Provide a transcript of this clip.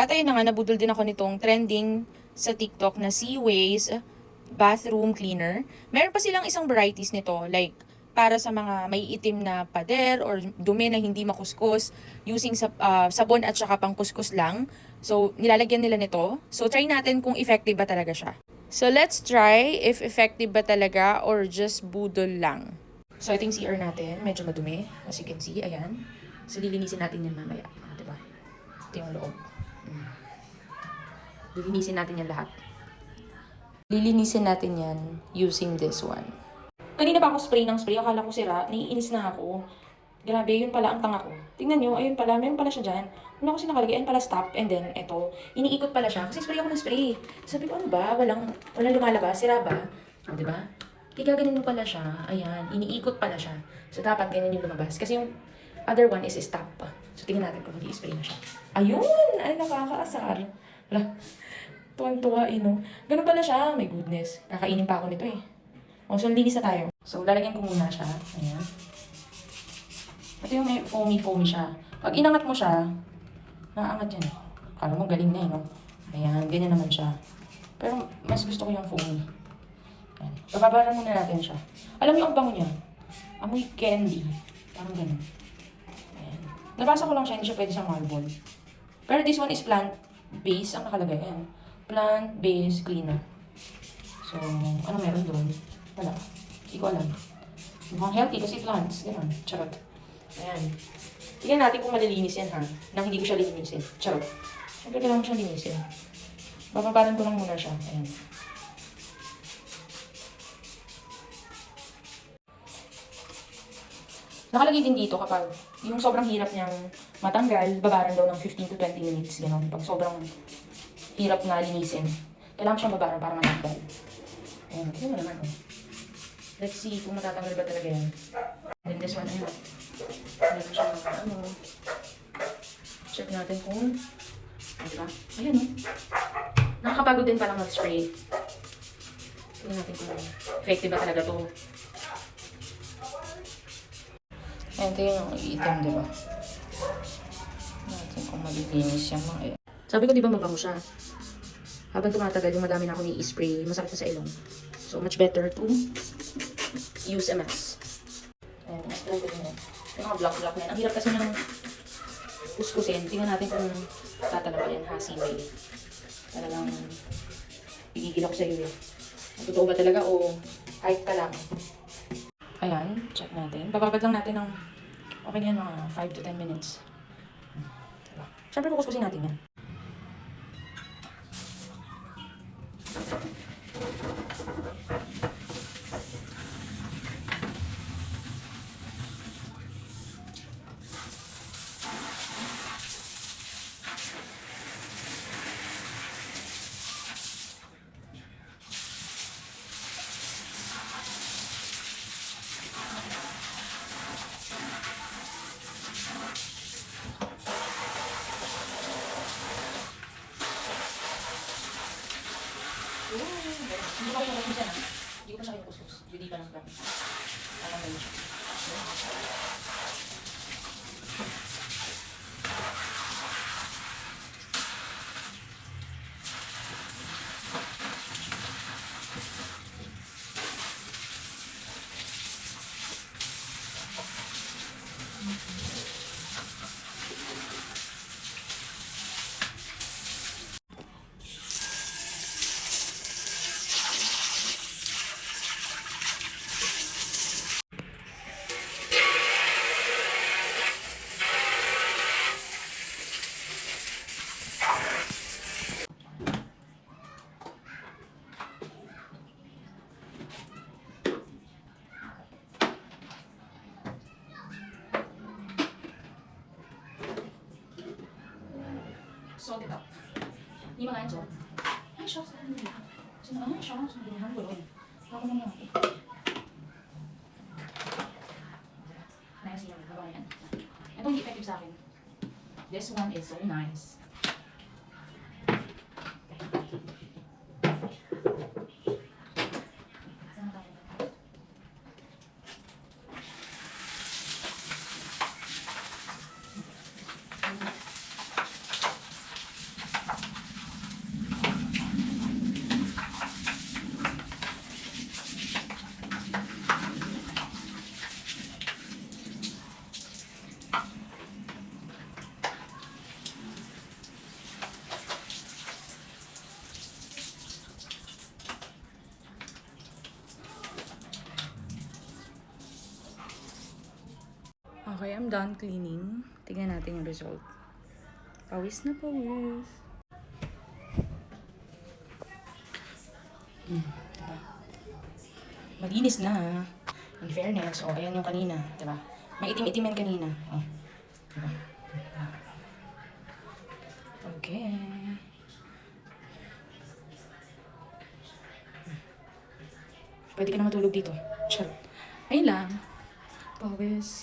At ayun na nga, nabudol din ako nitong trending sa TikTok na Seaways bathroom cleaner. Meron pa silang isang varieties nito, like para sa mga may itim na pader or dumi na hindi makuskus using sabon at saka pangkuskus lang. So, nilalagyan nila nito. So, try natin kung effective ba talaga siya. So, let's try if effective ba talaga or just budol lang. So, ito yung CR natin. Medyo madumi. As you can see, ayan. So, lilinisin natin yan mamaya. Diba? Ito yung loob. Lilinisin natin yan lahat. Lilinisin natin yan using this one. Kanina pa ako spray ng spray. Akala ko sira. Naiinis na ako. Grabe, yun pala ang tanga ko. Tingnan nyo, ayun pala. Meron pala siya dyan. Una ko nakalagay, ayun pala stop. And then, eto. Iniikot pala siya. Kasi spray ako ng spray. Sabi ko, ano ba? Walang lumalabas. Sira ba? O, diba? Kaya ganun mo pala siya. Ayan. Iniikot pala siya. So, dapat ganyan yung lumabas. Kasi yung other one is stop. So, tingnan natin kung mag-i-spray na siya. Ayun! Ay, nakakaasar. Wala. Tuwang-tuwa, no? Ganun pala siya. My goodness. Kakainin pa ako nito eh. O, so, linis na tayo. So, lalagyan ko muna siya. Ayan. Ito yung may foamy siya. Pag inangat mo siya, naaangat yan. Kala mo galing na eh, no? Ayan, ganyan naman siya. Pero, mas gusto ko yung foamy. Ayan. Bababaran muna natin siya. Alam niyo ang bango niya? Amoy candy. Parang ganun. Ayan. Nabasa ko lang siya, hindi siya pwede sa marble. Pero this one is plant-based ang nakalagay. Ayan. Plant-based cleaner. So, ano meron doon? Wala. Hindi ko alam. Mukhang healthy kasi plants. Ganun. Charot. Ayan. Tingnan natin kung malilinis yan ha. Nang hindi ko siya linisin. Charot. Siyempre kailangan ko siya linisin. Bababaran ko lang muna siya. Ayan. Nakalagay din dito kapag yung sobrang hirap niyang matanggal, babaran daw ng 15 to 20 minutes. Ganun. Pag sobrang hirap na linisin, kailangan siyang babaran para matanggal. Ayan. Tignan mo naman. Oh. Let's see kung matatanggal ba talaga yan. Then this one, ayun. Meron siya mga ano. Check natin kung, diba? Ayan oh. Nakakapagod din palang mag-spray. Tingnan natin kung effective ba talaga to. Ayan, ito yung item, diba? Natin kung malilinis yung mga ayan. Sabi ko, diba mabango siya? Habang tumatagal, yung madami na ako ni-spray, masakit na sa ilong. So, much better to use a mask. Ayan, try ko din yan. Yung mga block na yan. Ang hirap kasi ng kuskusin. Tingnan natin kung tatalaga yan, ha, Seaway. Talagang pigigil ako sa iyo. Totoo ba talaga o hype ka lang? Ayan, check natin. Bababad lang natin ng okay na yan, mga 5 to 10 minutes. Diba? Siyempre, kukuskusin natin yan. Hindi ko kayo siya na. Hindi ko pa siya kayo kuskus. Hindi pa lang kami. Alam mo siya. Salt it up. Hindi mga salt. Ay, shucks. Ay, shucks. Hindi ko rin. Ako na lang. Nice yun. Babaw yan. Ito hindi effective sa akin. This one is so nice. I'm done cleaning. Tingnan natin yung result. Pawis na pawis. Diba? Malinis na. In fairness, ayan yung kanina. Diba? May itim-itim yan kanina. Diba? Okay. Pwede ka na matulog dito. Charot. Ayun lang. Pawis.